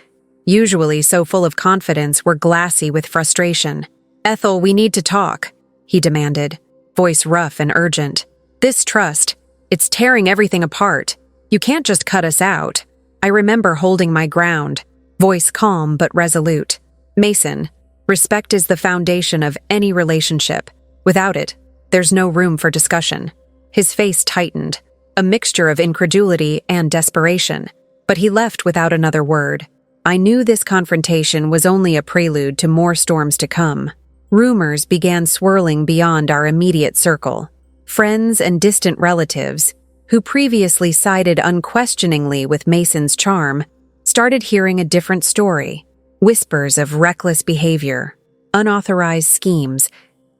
usually so full of confidence, were glassy with frustration. "Ethel, we need to talk," he demanded, voice rough and urgent. "This trust, it's tearing everything apart. You can't just cut us out." I remember holding my ground, voice calm but resolute. "Mason, respect is the foundation of any relationship. Without it, there's no room for discussion." His face tightened, a mixture of incredulity and desperation, but he left without another word. I knew this confrontation was only a prelude to more storms to come. Rumors began swirling beyond our immediate circle. Friends and distant relatives, who previously sided unquestioningly with Mason's charm, started hearing a different story. Whispers of reckless behavior, unauthorized schemes,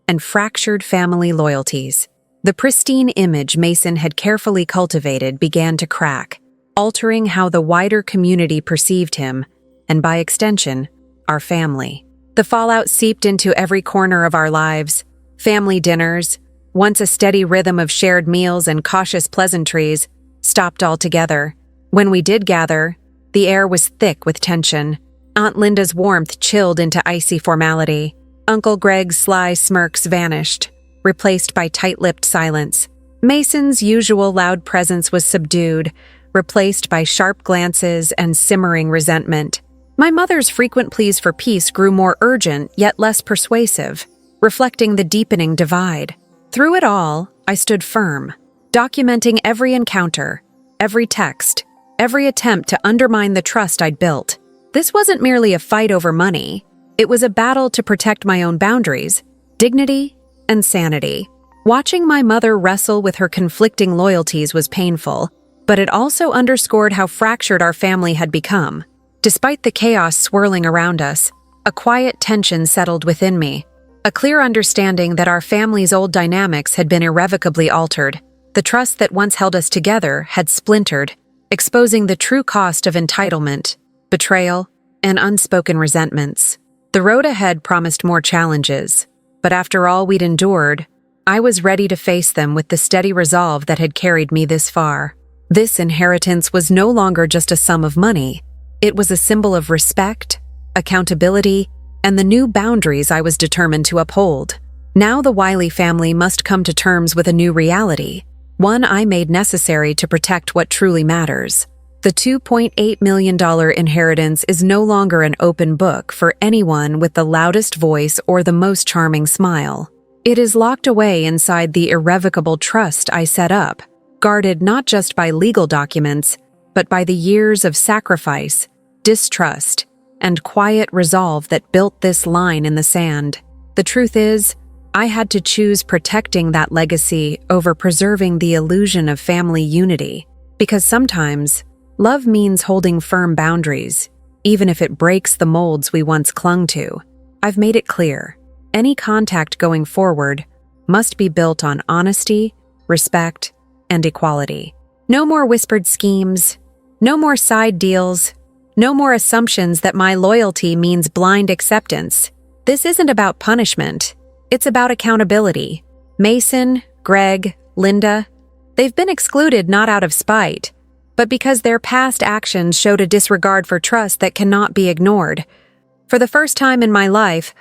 and fractured family loyalties. The pristine image Mason had carefully cultivated began to crack, altering how the wider community perceived him, and by extension, our family. The fallout seeped into every corner of our lives. Family dinners, once a steady rhythm of shared meals and cautious pleasantries, stopped altogether. When we did gather, The air was thick with tension. Aunt Linda's warmth chilled into icy formality. Uncle Greg's sly smirks vanished, replaced by tight-lipped silence. Mason's usual loud presence was subdued, replaced by sharp glances and simmering resentment. My mother's frequent pleas for peace grew more urgent yet less persuasive, reflecting the deepening divide. Through it all, I stood firm, documenting every encounter, every text, every attempt to undermine the trust I'd built. This wasn't merely a fight over money. It was a battle to protect my own boundaries, dignity, and sanity. Watching my mother wrestle with her conflicting loyalties was painful, but it also underscored how fractured our family had become. Despite the chaos swirling around us, a quiet tension settled within me, a clear understanding that our family's old dynamics had been irrevocably altered. The trust that once held us together had splintered, exposing the true cost of entitlement, betrayal, and unspoken resentments. The road ahead promised more challenges, but after all we'd endured, I was ready to face them with the steady resolve that had carried me this far. This inheritance was no longer just a sum of money. It was a symbol of respect, accountability, and the new boundaries I was determined to uphold. Now the Wiley family must come to terms with a new reality, one I made necessary to protect what truly matters. The $2.8 million inheritance is no longer an open book for anyone with the loudest voice or the most charming smile. It is locked away inside the irrevocable trust I set up, guarded not just by legal documents, but by the years of sacrifice, distrust, and quiet resolve that built this line in the sand. The truth is, I had to choose protecting that legacy over preserving the illusion of family unity, because sometimes love means holding firm boundaries, even if it breaks the molds we once clung to. I've made it clear, any contact going forward must be built on honesty, respect, and equality. No more whispered schemes, no more side deals, no more assumptions that my loyalty means blind acceptance. This isn't about punishment. It's about accountability. Mason, Greg, Linda, they've been excluded not out of spite, but because their past actions showed a disregard for trust that cannot be ignored. For the first time in my life,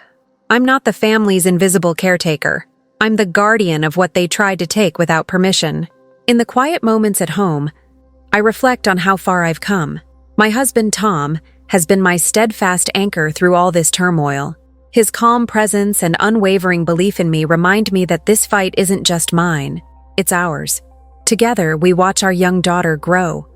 I'm not the family's invisible caretaker. I'm the guardian of what they tried to take without permission. In the quiet moments at home, I reflect on how far I've come. My husband, Tom, has been my steadfast anchor through all this turmoil. His calm presence and unwavering belief in me remind me that this fight isn't just mine, it's ours. Together, we watch our young daughter grow,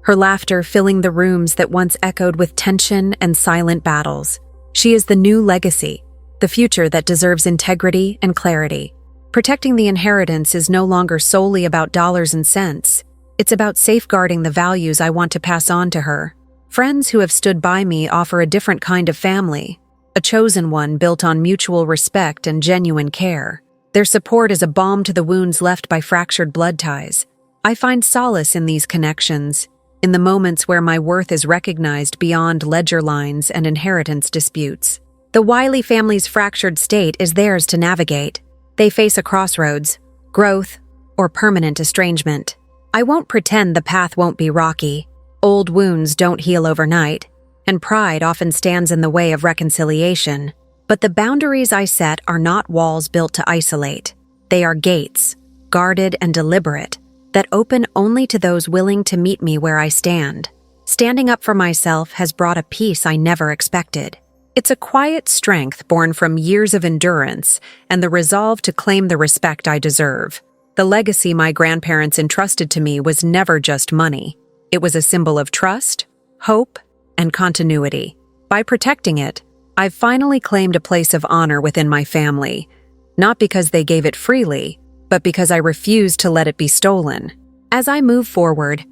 her laughter filling the rooms that once echoed with tension and silent battles. She is the new legacy, the future that deserves integrity and clarity. Protecting the inheritance is no longer solely about dollars and cents. It's about safeguarding the values I want to pass on to her. Friends who have stood by me offer a different kind of family, a chosen one built on mutual respect and genuine care. Their support is a balm to the wounds left by fractured blood ties. I find solace in these connections, in the moments where my worth is recognized beyond ledger lines and inheritance disputes. The Wiley family's fractured state is theirs to navigate. They face a crossroads, growth, or permanent estrangement. I won't pretend the path won't be rocky. Old wounds don't heal overnight, and pride often stands in the way of reconciliation. But the boundaries I set are not walls built to isolate. They are gates, guarded and deliberate, that open only to those willing to meet me where I stand. Standing up for myself has brought a peace I never expected. It's a quiet strength born from years of endurance and the resolve to claim the respect I deserve. The legacy my grandparents entrusted to me was never just money. It was a symbol of trust, hope, and continuity. By protecting it, I've finally claimed a place of honor within my family, not because they gave it freely, but because I refused to let it be stolen. As I move forward,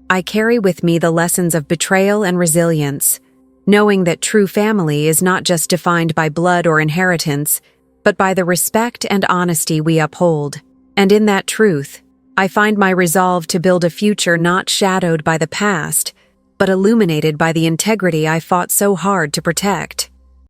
I carry with me the lessons of betrayal and resilience, knowing that true family is not just defined by blood or inheritance, but by the respect and honesty we uphold. And in that truth, I find my resolve to build a future not shadowed by the past, but illuminated by the integrity I fought so hard to protect.